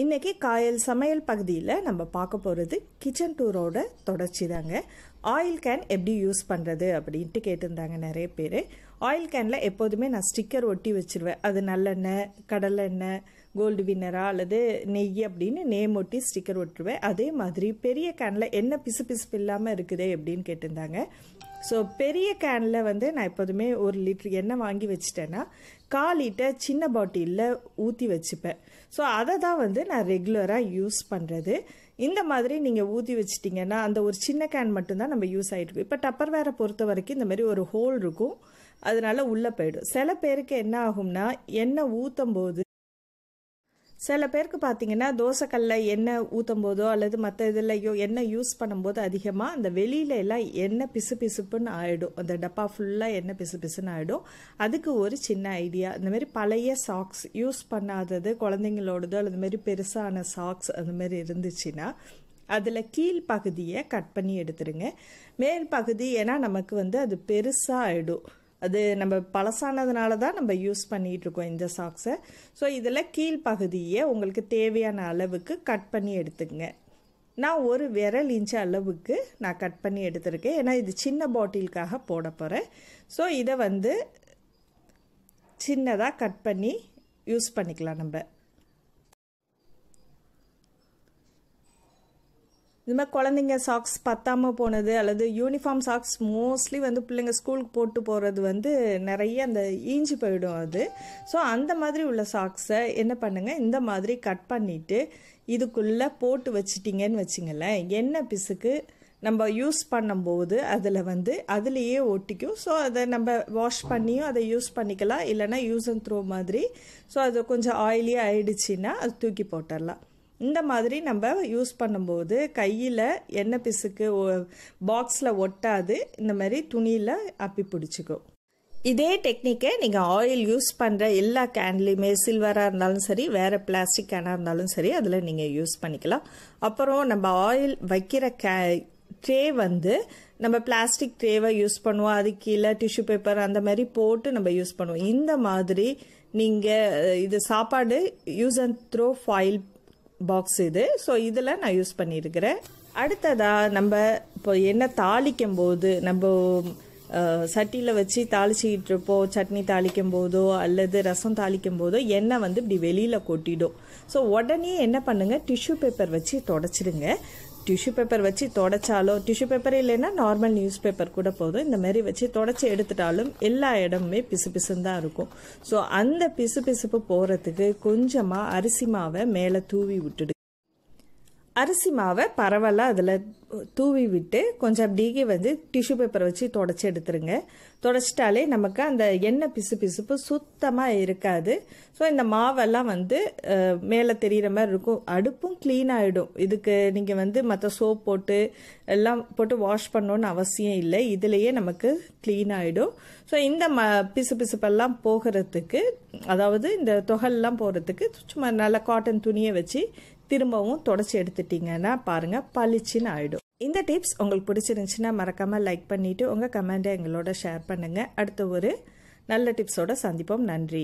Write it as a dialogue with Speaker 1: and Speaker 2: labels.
Speaker 1: இன்னைக்கு காயல் சமையல் பகுதியில் நம்ம பார்க்க போகிறது கிச்சன் டூரோட தொடர்ச்சி தாங்க. ஆயில் கேன் எப்படி யூஸ் பண்ணுறது அப்படின்ட்டு கேட்டிருந்தாங்க நிறைய பேர். ஆயில் கேனில் எப்போதுமே நான் ஸ்டிக்கர் ஒட்டி வச்சுருவேன். அது நல்லெண்ணெய், கடலெண்ணெய், கோல்டு வின்னரா அல்லது நெய் அப்படின்னு நேம் ஒட்டி ஸ்டிக்கர் ஒட்டுருவேன். அதே மாதிரி பெரிய கேனில் என்ன பிசு பிசுப்பு இல்லாமல் இருக்குது அப்படின்னு கேட்டிருந்தாங்க. ஸோ பெரிய கேனில் நான் எப்போதுமே 1 லிட்டர் எண்ணெய் வாங்கி வச்சிட்டேன்னா 1/4 லிட்டர் சின்ன பாட்டிலில் ஊற்றி வச்சுப்பேன். ஸோ அதை தான் நான் ரெகுலராக யூஸ் பண்ணுறது. இந்த மாதிரி நீங்கள் ஊற்றி வச்சிட்டிங்கன்னா அந்த ஒரு சின்ன கேன் மட்டும்தான் நம்ம யூஸ் ஆகிட்டு. இப்போ டப்பர் வேரை பொறுத்த வரைக்கும் இந்த மாதிரி ஒரு ஹோல் இருக்கும், அதனால உள்ளே போயிடும். சில பேருக்கு என்ன ஆகும்னா எண்ணெய் ஊற்றும் போது, சில பேருக்கு பார்த்தீங்கன்னா தோசைக்கல்ல எண்ணெய் ஊற்றும் போதோ அல்லது மற்ற இதுலையோ எண்ணெய் யூஸ் பண்ணும்போது அதிகமாக அந்த வெளியில எல்லாம் எண்ணெய் பிசு பிசுப்புன்னு ஆகிடும். அந்த டப்பா ஃபுல்லாக எண்ணெய் பிசு பிசுன்னு ஆகிடும். அதுக்கு ஒரு சின்ன ஐடியா, இந்த மாதிரி பழைய சாக்ஸ் யூஸ் பண்ணாதது குழந்தைங்களோடதோ அல்லது மாதிரி பெருசான சாக்ஸ் அந்த மாதிரி இருந்துச்சுன்னா அதில் கீழ் பகுதியை கட் பண்ணி எடுத்துருங்க. மேல் பகுதி ஏன்னா நமக்கு அது பெருசாக ஆகிடும். அது நம்ம பழசானதுனால தான் நம்ம யூஸ் பண்ணிகிட்டு இருக்கோம் இந்த சாக்ஸை. ஸோ இதில் கீழ்ப்பகுதியை உங்களுக்கு தேவையான அளவுக்கு கட் பண்ணி எடுத்துங்க. நான் 1 விரல் இன்ச்சு அளவுக்கு நான் கட் பண்ணி எடுத்துருக்கேன். ஏன்னா இது சின்ன பாட்டிலுக்காக போட போகிறேன். ஸோ இதை சின்னதாக கட் பண்ணி யூஸ் பண்ணிக்கலாம். நம்ம இது மாதிரி குழந்தைங்க சாக்ஸ் பத்தாமல் போனது அல்லது யூனிஃபார்ம் சாக்ஸ் மோஸ்ட்லி பிள்ளைங்க ஸ்கூலுக்கு போட்டு போகிறது நிறைய அந்த ஈஞ்சி போயிடும் அது. ஸோ அந்த மாதிரி உள்ள சாக்ஸை என்ன பண்ணுங்கள், இந்த மாதிரி கட் பண்ணிவிட்டு இதுக்குள்ளே போட்டு வச்சிட்டிங்கன்னு வச்சிங்களேன், எண்ணெய் பிசுக்கு நம்ம யூஸ் பண்ணும்போது அதில் அதுலேயே ஒட்டிக்கும். ஸோ அதை நம்ம வாஷ் பண்ணியும் அதை யூஸ் பண்ணிக்கலாம், இல்லைனா யூஸ் அண்ட் த்ரோ மாதிரி. ஸோ அது கொஞ்சம் ஆயிலியாக ஆயிடுச்சுன்னா அது தூக்கி போட்டுடலாம். இந்த மாதிரி நம்ம யூஸ் பண்ணும்போது கையில் எண்ணெய் பிசுக்கு பாக்ஸில் ஒட்டாது, இந்த மாதிரி துணியில் அப்பி பிடிச்சிக்கும். இதே டெக்னிக்கை நீங்கள் ஆயில் யூஸ் பண்ணுற எல்லா கேன்லேயுமே, சில்வராக இருந்தாலும் சரி, வேறு பிளாஸ்டிக் கேனாக இருந்தாலும் சரி, அதில் நீங்கள் யூஸ் பண்ணிக்கலாம். அப்புறம் நம்ம ஆயில் வைக்கிற ட்ரே நம்ம பிளாஸ்டிக் ட்ரேவை யூஸ் பண்ணுவோம், அது கீழே டிஷ்யூ பேப்பர் அந்த மாதிரி போட்டு நம்ம யூஸ் பண்ணுவோம். இந்த மாதிரி நீங்கள் இது சாப்பாடு use and throw foil box இது. ஸோ இதில் நான் யூஸ் பண்ணியிருக்கிறேன். அடுத்ததாக நம்ம இப்போ எண்ணெய் தாளிக்கும் போது நம்ம சட்டியில் வச்சு தாளிச்சிக்கிட்டு இருப்போம். சட்னி தாளிக்கும் போதோ அல்லது ரசம் தாளிக்கும் போதோ எண்ணெய் இப்படி வெளியில் கொட்டிடும். ஸோ உடனே என்ன பண்ணுங்கள், டிஷ்யூ பேப்பர் வச்சு தொடச்சிடுங்க. டிஷ்யூ பேப்பர் வச்சு தொடச்சாலோ, டிஷ்யூ பேப்பர் இல்லைன்னா நார்மல் நியூஸ் பேப்பர் கூட போதும், இந்த மாதிரி வச்சு தொடச்சி எடுத்துட்டாலும் எல்லா இடமுமே பிசு பிசுன்னு தான் இருக்கும். ஸோ அந்த பிசு பிசுப்பு போகிறதுக்கு கொஞ்சமாக அரிசி மாவை மேலே தூவி விட்டுடு. அரிசி மாவை பரவாயில்ல அதில் தூவி விட்டு கொஞ்சம் அப்படியே டிஷ்யூ பேப்பரை வச்சு தொடச்சி எடுத்துருங்க. தொடச்சிட்டாலே நமக்கு அந்த எண்ணெய் பிசு பிசுப்பு சுத்தமாக இருக்காது. ஸோ இந்த மாவெல்லாம் மேலே தெரிகிற மாதிரி இருக்கும். அடுப்பும் க்ளீன் ஆகிடும். இதுக்கு நீங்கள் மற்ற சோப் போட்டு எல்லாம் போட்டு வாஷ் பண்ணணுன்னு அவசியம் இல்லை, இதுலேயே நமக்கு க்ளீன் ஆகிடும். ஸோ இந்த பிசு பிசுப்பெல்லாம் போகிறதுக்கு, அதாவது இந்த தொகல்லாம் போகிறதுக்கு சும்மா நல்ல காட்டன் துணியை வச்சு திரும்பவும் தொடச்சி எடுத்துட்டீங்கன்னா பாருங்க பளிச்சுன்னு ஆயிடும். இந்த டிப்ஸ் உங்களுக்கு பிடிச்சிருந்துச்சுன்னா மறக்காம லைக் பண்ணிட்டு உங்க கமெண்ட்டை எங்களோட ஷேர் பண்ணுங்க. அடுத்த ஒரு நல்ல டிப்ஸோட சந்திப்போம். நன்றி.